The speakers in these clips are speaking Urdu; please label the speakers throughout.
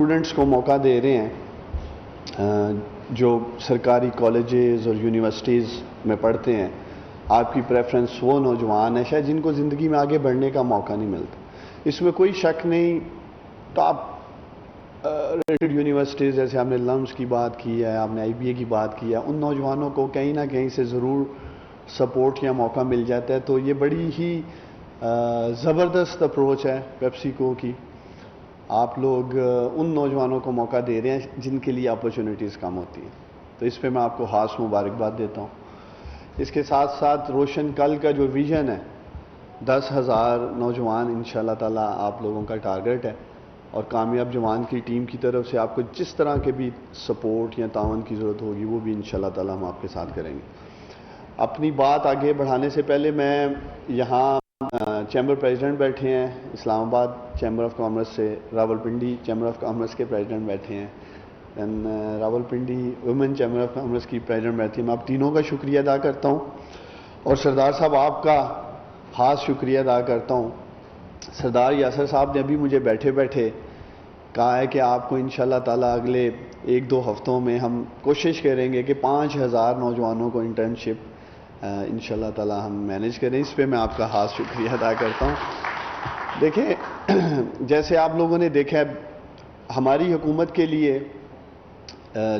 Speaker 1: اسٹوڈنٹس کو موقع دے رہے ہیں جو سرکاری کالجز اور یونیورسٹیز میں پڑھتے ہیں. آپ کی پریفرنس وہ نوجوان ہیں شاید جن کو زندگی میں آگے بڑھنے کا موقع نہیں ملتا. اس میں کوئی شک نہیں. ٹاپ ریٹڈ یونیورسٹیز جیسے آپ نے لمس کی بات کی ہے, آپ نے آئی بی اے کی بات کی ہے, ان نوجوانوں کو کہیں نہ کہیں سے ضرور سپورٹ یا موقع مل جاتا ہے. تو یہ بڑی ہی زبردست اپروچ ہے پیپسیکو کی. آپ لوگ ان نوجوانوں کو موقع دے رہے ہیں جن کے لیے اپرچونیٹیز کم ہوتی ہیں, تو اس پہ میں آپ کو خاص مبارکباد دیتا ہوں. اس کے ساتھ ساتھ روشن کل کا جو ویژن ہے 10,000 نوجوان انشاءاللہ تعالیٰ آپ لوگوں کا ٹارگٹ ہے, اور کامیاب جوان کی ٹیم کی طرف سے آپ کو جس طرح کے بھی سپورٹ یا تعاون کی ضرورت ہوگی وہ بھی انشاءاللہ تعالیٰ ہم آپ کے ساتھ کریں گے. اپنی بات آگے بڑھانے سے پہلے میں یہاں چیمبر پریزیڈنٹ بیٹھے ہیں اسلام آباد چیمبر آف کامرس سے, راولپنڈی چیمبر آف کامرس کے پریزیڈنٹ بیٹھے ہیں, then Rawalpindi women chamber of commerce کی پریزیڈنٹ بیٹھی ہیں. میں آپ تینوں کا شکریہ ادا کرتا ہوں, اور سردار صاحب آپ کا خاص شکریہ ادا کرتا ہوں. سردار یاسر صاحب نے ابھی مجھے بیٹھے بیٹھے کہا ہے کہ آپ کو انشاءاللہ تعالیٰ اگلے 1-2 ہفتوں میں ہم کوشش کریں گے کہ 5,000 نوجوانوں کو انٹرنشپ انشاءاللہ تعالیٰ ہم مینیج کریں. اس پہ میں آپ کا خاص شکریہ ادا کرتا ہوں. دیکھیں جیسے آپ لوگوں نے دیکھا ہے ہماری حکومت کے لیے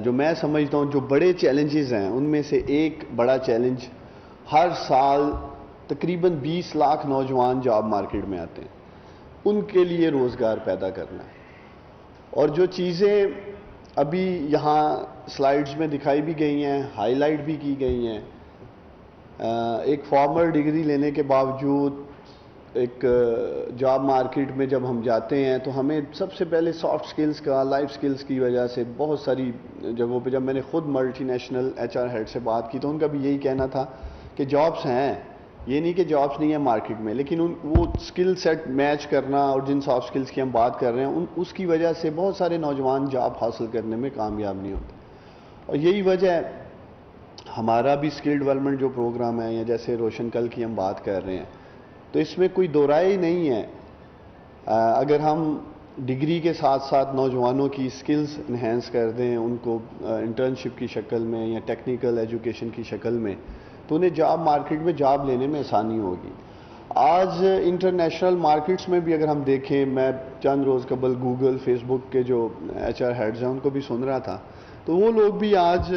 Speaker 1: جو میں سمجھتا ہوں جو بڑے چیلنجز ہیں ان میں سے ایک بڑا چیلنج ہر سال تقریباً 20 لاکھ نوجوان جاب مارکیٹ میں آتے ہیں, ان کے لیے روزگار پیدا کرنا ہے. اور جو چیزیں ابھی یہاں سلائیڈز میں دکھائی بھی گئی ہیں, ہائی لائٹ بھی کی گئی ہیں, ایک فارمل ڈگری لینے کے باوجود ایک جاب مارکیٹ میں جب ہم جاتے ہیں تو ہمیں سب سے پہلے سافٹ سکلز کا, لائف سکلز کی وجہ سے بہت ساری جگہوں پہ جب میں نے خود multi national H R head سے بات کی تو ان کا بھی یہی کہنا تھا کہ جابس ہیں, یہ نہیں کہ جابس نہیں ہیں مارکیٹ میں, لیکن وہ سکل سیٹ میچ کرنا اور جن سافٹ سکلز کی ہم بات کر رہے ہیں اس کی وجہ سے بہت سارے نوجوان جاب حاصل کرنے میں کامیاب نہیں ہوتے. اور یہی وجہ ہے ہمارا بھی اسکل ڈیولپمنٹ جو پروگرام ہے, یا جیسے روشن کل کی ہم بات کر رہے ہیں, تو اس میں کوئی دو رائے ہی نہیں ہے. اگر ہم ڈگری کے ساتھ ساتھ نوجوانوں کی اسکلز انہینس کر دیں, ان کو انٹرنشپ کی شکل میں یا ٹیکنیکل ایجوکیشن کی شکل میں, تو انہیں جاب مارکیٹ میں جاب لینے میں آسانی ہوگی. آج انٹرنیشنل مارکیٹس میں بھی اگر ہم دیکھیں, میں چند روز قبل گوگل فیس بک کے جو ایچ آر ہیڈز ہیں ان کو بھی سن رہا تھا, تو وہ لوگ بھی آج